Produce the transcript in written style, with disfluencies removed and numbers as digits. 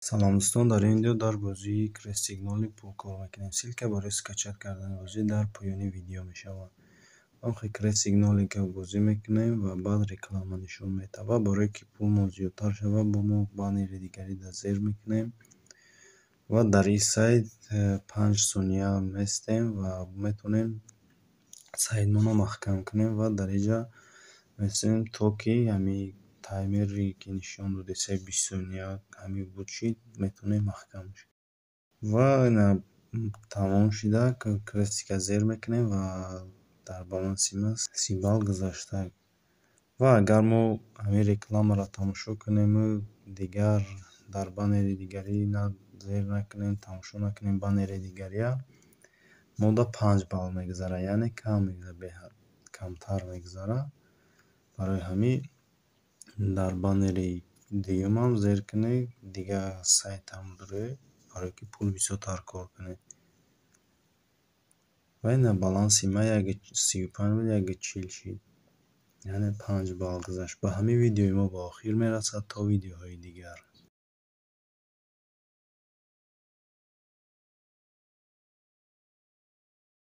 салом дӯстон, дар ин видео дар бозии крестсигноли пул кор мекунем. Силка барои скачат кардани бозӣ дар поёни видео мешавад. Вақте крестсигноле ки бозӣ мекунем ва баъд реклама нишон метавад. Ва барое ки пулмон зиёдтар шавад, бо мо баннери дигари дар зер мекунем ва дар ин сайт 5 сония меистем ва метавонем сайтмонро маҳкам кунем ва дар инҷа меистем то ки ҳамин таймери ки нишон дода 20 сония ҳамин буд шид метавонем маҳкам шид. Ва тамом шуда крестика зер мекунем ва дар баланси ма 30 балл гузашта. Ва агар мо ҳамин рекламаро тамошо кунему дигар дар баннери дигарӣ зер накунем, тамошо накунем баннери дигария, мода 5 балл мегузарад, яъне камтар мегузарад. Барои ҳамин дар баннери дуюмам зер кунед, дигар сайтам дуред, барое ки пул бисёртар кор кунед. Ва ин баланси ма 35 буд, 40 шид, яъне 5 балл гузашт. Ба ҳамин видеои мо ба охир мерасад. То видеоҳои дигар.